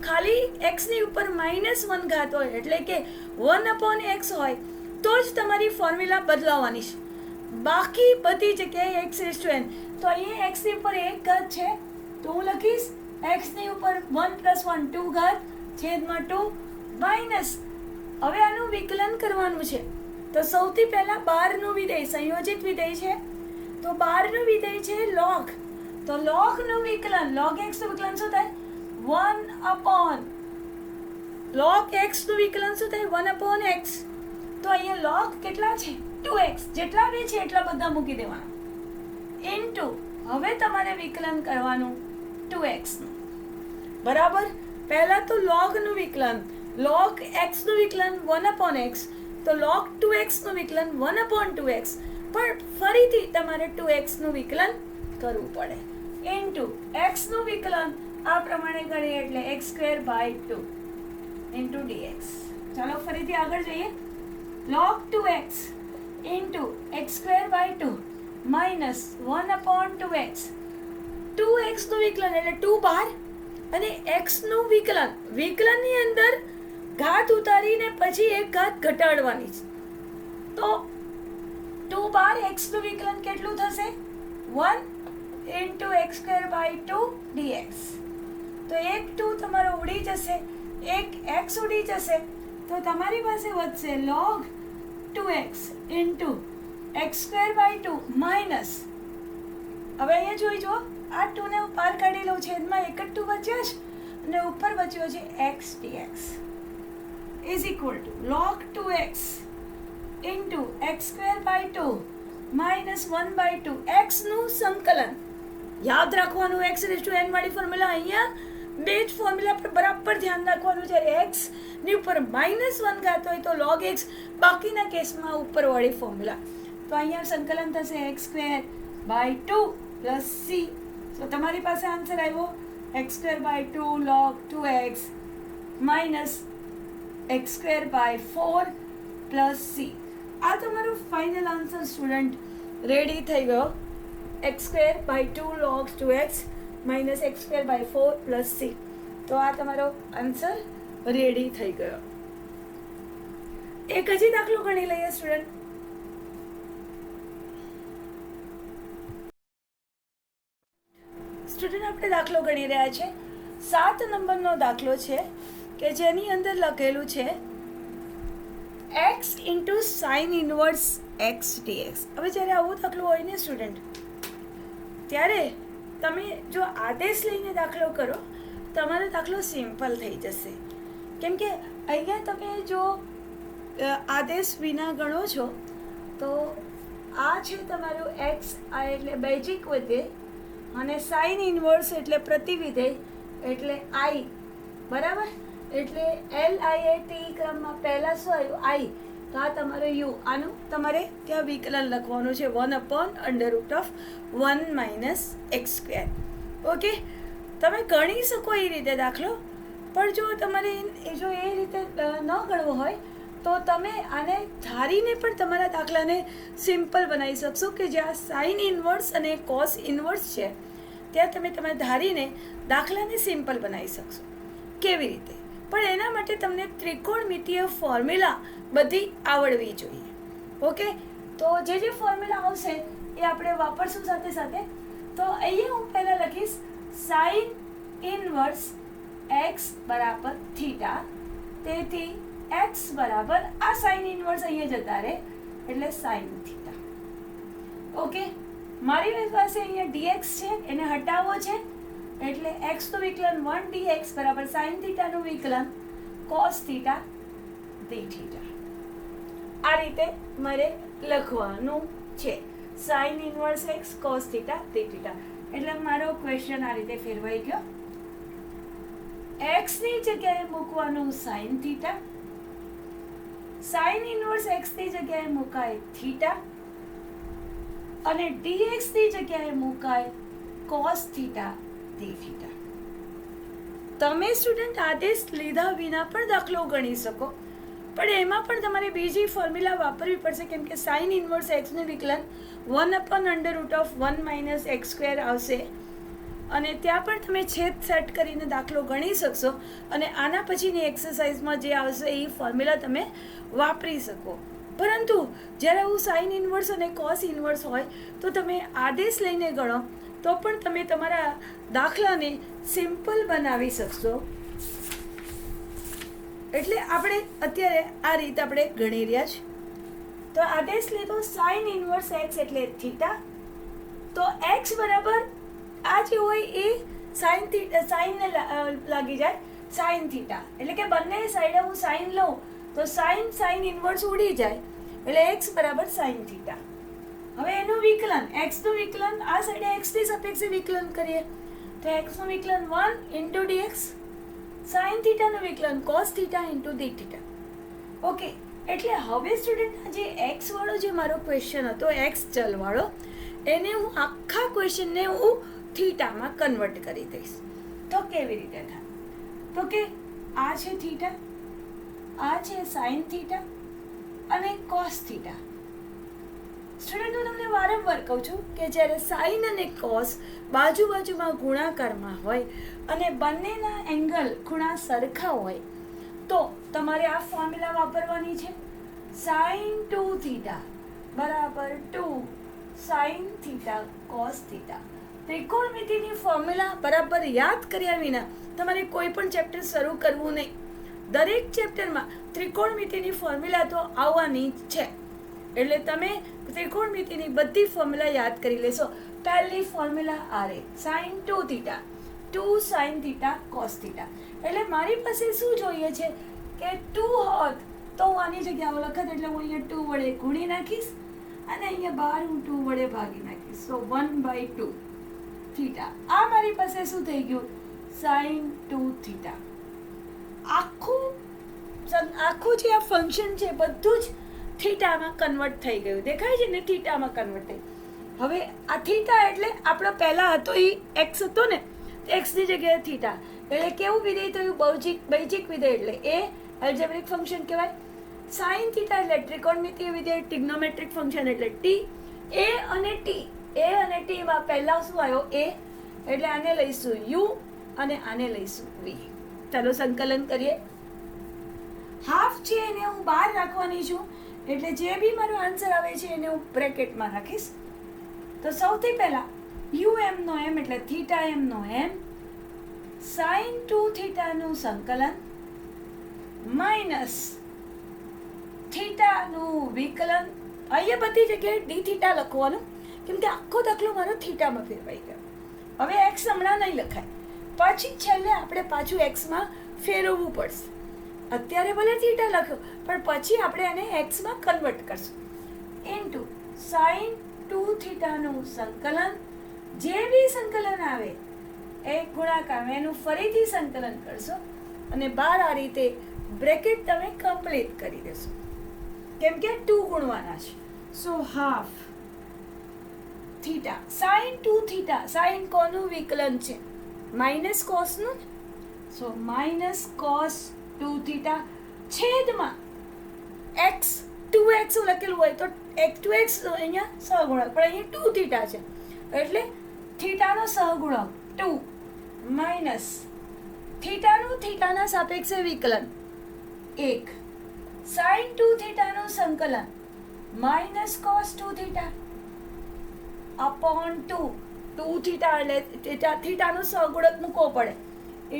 ખાલી x ની ઉપર -1 ઘાત હોય એટલે કે 1 upon x હોય તો જ તમારી ફોર્મ્યુલા બદલાવાની છે. બાકી બધી જગ્યાએ x raised to n. તો અહીંયા x ની ઉપર 1 ઘાત છે તો હું લખીશ x ની ઉપર 1 plus 1 2 ઘાત છેદમાં 2 માઇનસ. હવે આનું વિકલન કરવાનું છે તો સૌથી પહેલા 12 નું વિધેય સંયોજિત વિધેય છે, તો 12 નું વિધેય છે log. તો log નું વિકલન, log x નું વિકલન શું થાય? 1 upon log x નું વિકલન શું થાય? 1 upon x. તો અહીંયા log કેટલા છે? 2x. જેટલા બી છે એટલા બધા મૂકી દેવાના ઇન્ટુ હવે તમારે વિકલન કરવાનું 2x નું. બરાબર. પહેલા તો log નું વિકલન, log x નું વિકલન 1 upon x, તો log 2x નું વિકલન 1 upon 2x, પણ ફરીથી તમારે 2x નું વિકલન કરવું પડે ઇન્ટુ x નું વિકલન આ પ્રમાણે કરીએ એટલે x² / 2 ઇન્ટુ dx. ચાલો ફરીથી આગળ જઈએ. log 2x into x² / 2 minus 1 upon 2x. 2x નું વિકલન એટલે 2 બાર અને x નું વિકલન, વિકલનની અંદર ઘાત ઉતારીને પછી એક ઘાત ઘટાડવાની છે. તો 2 બાર x નું વિકલન કેટલું થશે? 1 ઇન્ટુ x² / 2 dx. તો એક 2 તમારો ઉડી જશે, એક x ઉડી જશે, તો તમારી પાસે વધશે log 2x into x² / 2 minus. હવે અહીંયા જોઈ જુઓ, આ 2 ને બહાર કાઢી લઉં, છેદમાં એક જ 2 બચ્યો છે અને ઉપર બચ્યો છે x dx is equal two log 2x into x² / 2 minus 1/2 x નું સંકલન. યાદ રાખવાનું x raised to n વાળી ફોર્મ્યુલા, અહીંયા બે જ ફોર્મ્યુલા પર બરાબર ધ્યાન રાખવાનું. જ્યારે x ની ઉપર -1 ઘાત હોય તો log x, બાકીના કેસમાં ઉપરવાળી ફોર્મ્યુલા. તો અહીંયા સંકલન થશે x² / 2 પ્લસ c. તો તમારી પાસે આન્સર આવ્યો x² / 2 log 2x minus x² / 4 plus c. આ તમારો ફાઇનલ આન્સર સ્ટુડન્ટ રેડી થઈ ગયો. x² / 2 log 2x minus x² / 4 plus c. તો આ તમારો આન્સર રેડી થઈ ગયો. એક હજી દાખલો ગણી લઈએ સ્ટુડન્ટ. સ્ટુડન્ટ આપણે દાખલો ગણી રહ્યા છે. 7 નંબરનો દાખલો છે કે જેની અંદર લખેલું છે x into sine inverse x dx. હવે જ્યારે આવો દાખલો હોય ને સ્ટુડન્ટ, ત્યારે તમે જો આદેશ લઈને દાખલો કરો તમારો દાખલો સિમ્પલ થઈ જશે. કેમ કે અહીંયા તમે જો આદેશ વિના ગણો છો તો આ છે તમારું x, આ એટલે બેઝિક વિધેય, અને સાઇન ઇનવર્સ એટલે પ્રતિવિધેય એટલે i. બરાબર. એટલે LIAT ક્રમમાં પહેલાં શું આવ્યું? i. તો આ તમારો u. આનું તમારે ત્યાં વિકલન લખવાનું છે 1 upon √1 - x². ઓકે. તમે ગણી શકો એ રીતે દાખલો, પણ જો તમારે જો એ રીતે ન ગણવો હોય તો તમે આને ધારીને પણ તમારા દાખલાને સિમ્પલ બનાવી શકશો, કે જ્યાં સાઇન ઇનવર્સ અને કોસ ઇનવર્સ છે ત્યાં તમે ધારીને દાખલાને સિમ્પલ બનાવી શકશો. કેવી રીતે? પણ એના માટે તમને ત્રિકોણમિતીય ફોર્મ્યુલા બધી આવડવી જોઈએ. ઓકે. તો જે ફોર્મ્યુલા આવશે એ આપણે વાપરશું સાથે સાથે. તો અહીંયા હું પહેલાં લખીશ સાઇન ઇનવર્સ x બરાબર થીટા. તેથી x બરાબર આ સાઇન ઇનવર્સ અહીંયા જતા રહે એટલે સાઇન થીટા. ઓકે. મારી પાસે અહીંયા dx છે, એને હટાવવો છે એટલે x નું વિકલન 1 dx બરાબર sin θ નું વિકલન cos θ dθ. આ રીતે મારે લખવાનું છે sin inverse x cos θ dθ. એટલે મારો ક્વેશ્ચન આ રીતે ફેરવાઈ ગયો. x ની જગ્યાએ મૂકવાનું sin θ, sin ઇન્વર્સ x ની જગ્યાએ મુકાય θ અને dx ની જગ્યાએ મુકાય cos θ dθ. તમે સ્ટુડન્ટ આદેશ લીધા વિના પણ દાખલો ગણી શકો, પણ એમાં પણ તમારે બીજી ફોર્મ્યુલા વાપરવી પડશે, કેમ કે સાઇન ઇન્વર્સ એક્સનું વિકલન 1/√1 - x² આવશે અને ત્યાં પણ તમે છેદ સેટ કરીને દાખલો ગણી શકશો અને આના પછીની એક્સરસાઇઝમાં જે આવશે એ ફોર્મ્યુલા તમે વાપરી શકો. પરંતુ જ્યારે આવું સાઇન ઇન્વર્સ અને કોસ ઇન્વર્સ હોય તો તમે આદેશ લઈને ગણો તો પણ તમે તમારા દાખલાને સિમ્પલ બનાવી શકશો. એટલે આપણે અત્યારે આ રીતે આપણે ગણી રહ્યા છીએ. તો આદેશ લીધો સાઇન ઇન્વર્સ એક્સ એટલે થીટા, તો એક્સ બરાબર આ જે હોય એ સાઇનને લાગી જાય સાઇન થીટા, એટલે કે બંને સાઈડે હું સાઇન લઉં તો સાઇન ઇન્વર્સ ઉડી જાય એટલે એક્સ બરાબર સાઇન થીટા. હવે એનું વિકલન એક્સનું વિકલન આ સાઈડે એક્સની સાપેક્ષે વિકલન કરીએ તો એક્સનું વિકલન 1 × dx, સાઇન થીટાનું વિકલન cos θ × dθ. ઓકે, એટલે હવે સ્ટુડન્ટ જે એક્સ વાળો જે મારો ક્વેશ્ચન હતો, એક્સ ચલ વાળો, એને હું આખા ક્વેશ્ચનને હું થીટામાં કન્વર્ટ કરી દઈશ. તો કેવી રીતે થાય? તો કે આ છે થીટા, આ છે સાઇન થીટા અને કોસ થીટા. સ્ટુડન્ટ હું તમને વારંવાર કહું છું કે જ્યારે સાઇન અને કોસ બાજુમાં ગુણાકારમાં હોય અને બંનેના એંગલ ખૂણા સરખા હોય તો તમારે આ ફોર્મ્યુલા વાપરવાની છે. સાઇન 2θ બરાબર 2 સાઇન થીટા કોસ થીટા. ત્રિકોણમિતિની ફોર્મ્યુલા બરાબર યાદ કર્યા વિના તમારે કોઈ પણ ચેપ્ટર શરૂ કરવું નહીં. દરેક ચેપ્ટરમાં ત્રિકોણમિતિની ફોર્મ્યુલા તો આવવાની જ છે, એટલે તમે ત્રિકોણમિતિની બધી ફોર્મ્યુલા યાદ કરી લેશો. પહેલી ફોર્મ્યુલા આ રહે sine 2θ 2 sine theta cos theta. એટલે મારી પાસે શું જોઈએ છે કે 2 હોત તો હું આની જગ્યાએ લખત, એટલે હું અહીંયા 2 વડે ગુણી નાખીશ અને અહીંયા બહાર હું 2 વડે ભાગી નાખીશ. સો 1/2 થીટા. આ મારી પાસે શું થઈ ગયું? સાઇન 2θ. આખું જે આ ફંક્શન છે બધું જ થીટામાં કન્વર્ટ થઈ ગયું. દેખાય છે ને? થીટામાં કન્વર્ટ થઈ. હવે આ થીટા એટલે આપણો પહેલા હતો એ એક્સ હતો ને, એક્સની જગ્યાએ થીટા, એટલે કેવું વિધેય થયું? બૈજિક વિધેય, એટલે એ એલ્જેબ્રિક ફંક્શન કહેવાય. સાઇન થીટા એટલે ત્રિકોણમિતિય વિધેય, ટ્રિગ્નોમેટ્રિક ફંક્શન એટલે ટી. એ અને ટીમાં પહેલા શું આવ્યો? એ, એટલે આને લઈશું યુ અને આને લઈશું વી. ચાલો સંકલન કરીએ. હાફ છે એને હું બહાર રાખવાની છું, એટલે જે બી મારો આન્સર આવે છે એને હું બ્રેકેટમાં રાખીશ. તો સૌથી પહેલા યુ એમ નો એમ એટલે થીટા એમ નો એમ સાઇન 2θ નું સંકલન માઇનસ થીટાનું વિકલન. અહીંયા બધી જગ્યાએ ડી થીટા લખવાનું, કેમ કે આખો દાખલો મારો થીટામાં ફેરવાઈ ગયો. હવે એક્સ હમણાં નહીં લખાય, પછી છેલ્લે આપણે પાછું એક્સમાં ફેરવવું પડશે. અત્યારે ભલે થીટા લખ્યો પણ પછી આપણે એને એક્સમાં કન્વર્ટ કરશું. ઇન્ટુ સાઇન 2θ નું સંકલન, જે બી સંકલન આવે એ ગુણાકાર એનું ફરીથી સંકલન કરશો અને બાર આ રીતે બ્રેકેટ તમે કમ્પ્લીટ કરી દેશો, કેમ કે 2 ગુણવાના છે. સો હાફ થીટા સાઇન 2θ. સાઇન કોનું વિકલન છે? માઇનસ કોસનું. સો માઇનસ કોસ 2θ છેદમાં એક્સ 2x લખેલું હોય તો 2x અહીંયા સહગુણક, પણ અહીંયા 2θ છે એટલે થીટાનો સહગુણક 2 માઇનસ થીટાનું થીટાના સાપેક્ષે વિકલન 1 સાઇન 2θ નું સંકલન માઇનસ કોસ 2θ અપોન 2θ એટલે થીટાનું સહગુણક મૂકવો પડે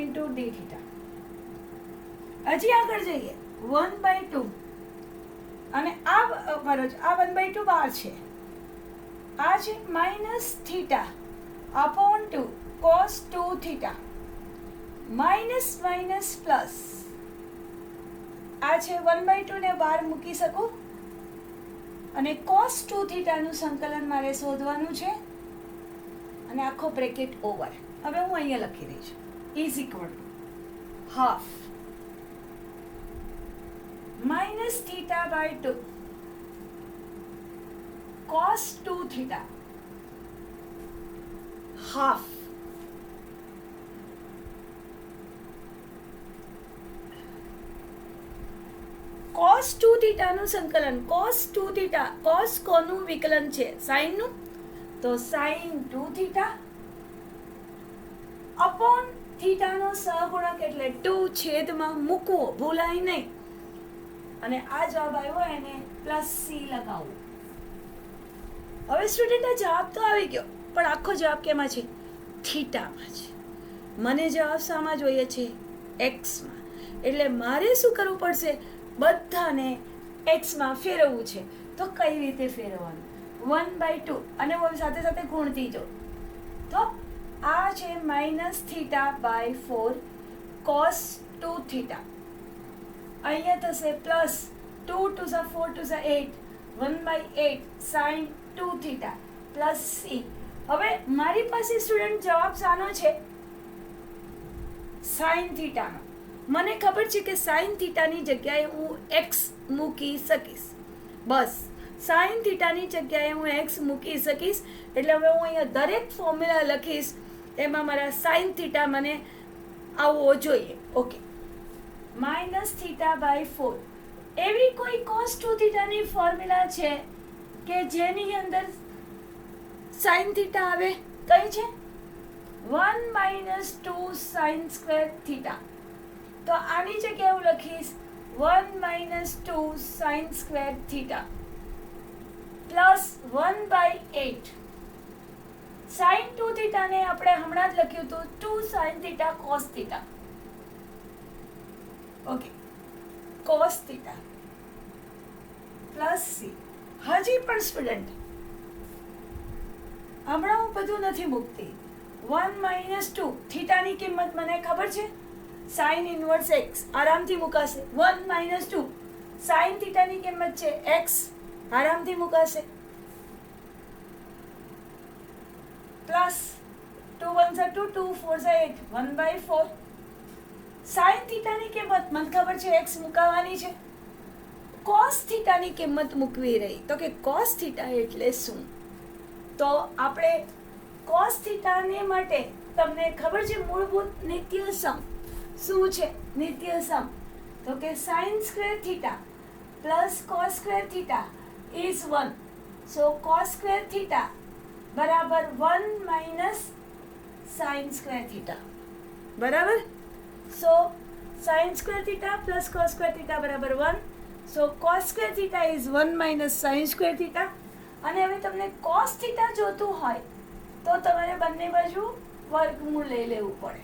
ઇન્ટુ dθ. હજી આગળ જઈએ 1/2 અને આ 1/2 બહાર છે આ છે minus theta upon 2 cos 2 theta minus minus plus આ છે 1/2 ને બહાર મૂકી શકો અને કોસ 2 થીટાનું સંકલન મારે શોધવાનું છે અને આખો બ્રેકેટ ઓવર. હવે હું અહીંયા લખી દઈશ is equal to half minus theta by 2 cos 2 theta half cos 2 theta નું સંકલન cos 2 theta cos કોનું વિકલન છે sin નું તો sin 2 theta અપોન થીટા નો સહગુણક એટલે 2 છેદમાં મૂકવો ભૂલાય નહીં અને આ જવાબ આવ્યો એને પ્લસ c લગાવવું. હવે સ્ટુડન્ટ આ જવાબ તો આવી ગયો પણ આખો જવાબ કેમાં છે થીટામાં છે. મને જવાબ શામાં જોઈએ છે એક્સમાં એટલે મારે શું કરવું પડશે બધાને એક્સમાં ફેરવવું છે. તો કઈ રીતે ફેરવવાનું 1/2 અને સાથે સાથે ગુણતી જો તો આ છે minus theta by 4 cos 2 theta અહીંયા થશે plus 2 2 4 2 8 1/8 sine 2 theta plus C. હવે મારી પાસે સ્ટુડન્ટ જવાબ શાનો છે સાઇન થીટાનો. મને ખબર છે કે સાઇન થીટાની જગ્યાએ હું એક્સ મૂકી શકીશ. બસ સાઇન થીટાની જગ્યાએ હું એક્સ મૂકી શકીશ એટલે હવે હું અહીંયા દરેક ફોર્મ્યુલા લખીશ એમાં મારા સાઇન થીટા મને આવવો જોઈએ. ઓકે માઇનસ થીટા બાય 4 એવી કોઈ કોસ 2 થીટાની ફોર્મ્યુલા છે કે જેની અંદર સાઇન થીટા આવે કઈ છે 1 માઇનસ 2 સાઇન સ્ક્વેર થીટા. તો આની જગ્યાએ હું લખીશ 1 minus 2 sine square theta plus 1/8 sine 2 થીટાને આપણે હમણાં જ લખ્યું હતું 2 sine theta cos theta. Okay cos theta plus C. હજી પણ સ્ટુડન્ટ હમણાં હું બધું નથી મૂકતી 1 માઇનસ 2 થીટાની કિંમત મને ખબર છે સાઇન ઇનવર્સ એક્સ આરામથી મુકાશે 1 માઇનસ 2 સાઇન થીટાની કિંમત છે એક્સ આરામથી મુકાશે પ્લસ 2 1 2 2 4 8 1/4 સાઇન થીટાની કિંમત મને ખબર છે એક્સ મુકાવાની છે કોસ થીટાની કિંમત મૂકવી રહી તો કે કોસ થીટા એટલે શું તો આપણે કોસ થીટાને માટે તમને ખબર છે મૂળભૂત નિત્યસમ શું છે નિત્યસમ તો કે sine square theta plus cos square theta is 1 so cos square theta બરાબર 1 માઇનસ સાઇન સ્ક્વેર થીટા બરાબર. So sine square theta plus cos square theta બરાબર 1 so cos square theta is 1 minus sine square theta. અને હવે તમને cos theta જોતું હોય તો તમારે બંને બાજુ વર્ગમૂળ લઈ લેવું પડે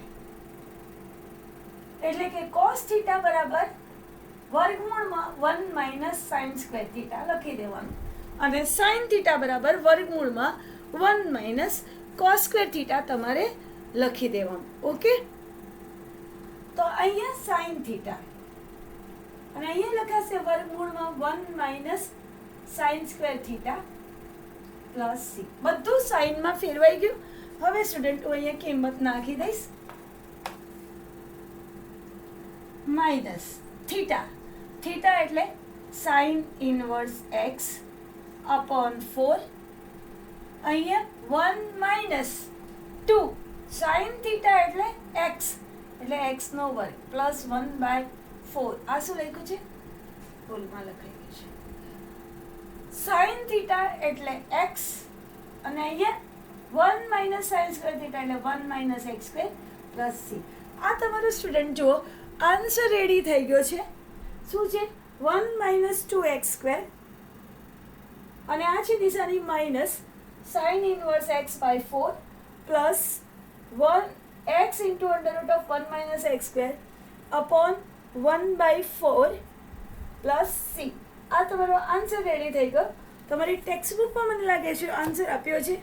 એટલે કે કોસ થીટા બરાબર વર્ગમૂળમાં 1 માઇનસ સાઇન સ્ક્વેર થીટા લખી દેવાનું અને સાઇન થીટા બરાબર વર્ગમૂળમાં 1 માઇનસ કોસ સ્ક્વેર થીટા તમારે લખી દેવાનું. ઓકે તો અહીંયા સાઇન થીટા અને અહીંયા લખાશે વર્ગમૂળમાં 1 minus sine square theta plus C. બધું સાઇનમાં ફેરવાઈ ગયું. હવે સ્ટુડન્ટ હું અહીંયા કિંમત નાખી દઈશ માઇનસ થીટા થીટા એટલે સાઇન ઇનવર્સ એક્સ અપોન 4 અહીંયા 1 માઇનસ 2 સાઇન થીટા એટલે એક્સ એટલે એક્સનો વર્ગ પ્લસ 1/4 આ શું લખ્યું છે ભૂલમાં લખાઈ ગયું છે સાઇન થીટા એટલે એક્સ અને અહીંયા 1 માઇનસ સાઇન સ્ક્વેર થીટા એટલે 1 minus x square plus C. આ તમારો સ્ટુડન્ટ જુઓ આન્સર રેડી થઈ ગયો છે. શું છે 1 માઇનસ 2x સ્ક્વેર અને આ છે દિશાની minus sine inverse x by 4 plus 1x into under root of 1 minus x square upon 1/4 plus C. આ તમારો આન્સર રેડી થઈ ગયો. તમારી ટેક્સ્ટ બુકમાં મને લાગે છે આન્સર આપ્યો છે,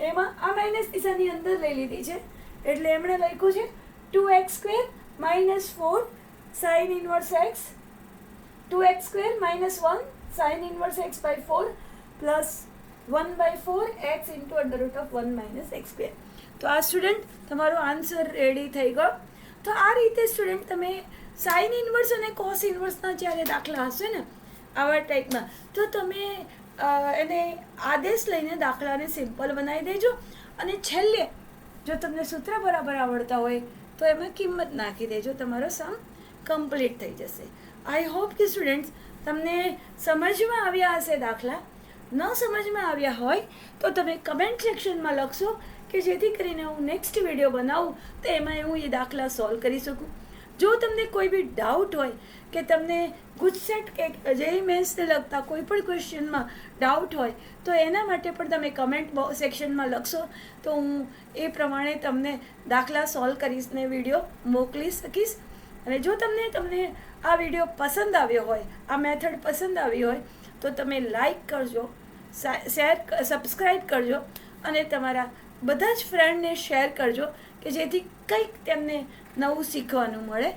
એમાં આ માઇનસ દિશાની અંદર લઈ લીધી છે, એટલે એમણે લખ્યું છે 2x² -4 sin inverse x, 2x² -1 sin inverse x/4 plus 1/4 x into √1 - x². તો આ સ્ટુડન્ટ તમારો આન્સર રેડી થઈ ગયો. તો આ રીતે સ્ટુડન્ટ તમે સાઇન ઇન્વર્સ અને કોસ ઇન્વર્સના જ્યારે દાખલા હશે ને આવા ટાઈપમાં, તો તમે એને આદેશ લઈને દાખલાને સિમ્પલ બનાવી દેજો, અને છેલ્લે જો તમને સૂત્ર બરાબર આવડતા હોય તો એમાં કિંમત નાખી દેજો, તમારો સમ કમ્પ્લીટ થઈ જશે. આઈ હોપ કે સ્ટુડન્ટ્સ તમને સમજમાં આવ્યા હશે દાખલા. ન સમજમાં આવ્યા હોય તો તમે કમેન્ટ સેક્શનમાં લખશો, કે જેથી કરીને હું નેક્સ્ટ વિડીયો બનાવું તો એમાં હું એ દાખલા સોલ્વ કરી શકું. જો તમને કોઈ બી ડાઉટ હોય કે તમને ગુજસેટ કે જેઈ મેન્સને લગતા કોઈ પણ ક્વેશ્ચનમાં ડાઉટ હોય તો એના માટે પણ તમે કમેન્ટ સેક્શનમાં લખશો, તો હું એ પ્રમાણે તમને દાખલા સોલ્વ કરીશ ને વિડીયો મોકલી શકીશ. અને જો તમને આ વિડીયો પસંદ આવ્યો હોય, આ મેથડ પસંદ આવી હોય, તો તમે લાઈક કરજો, શેર સબસ્ક્રાઈબ કરજો, અને તમારા બધા જ ફ્રેન્ડને શેર કરજો, કે જેથી કંઈક તેમને નવું શીખવાનું મળે.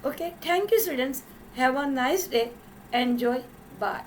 Okay, thank you students. Have a nice day. Enjoy. By.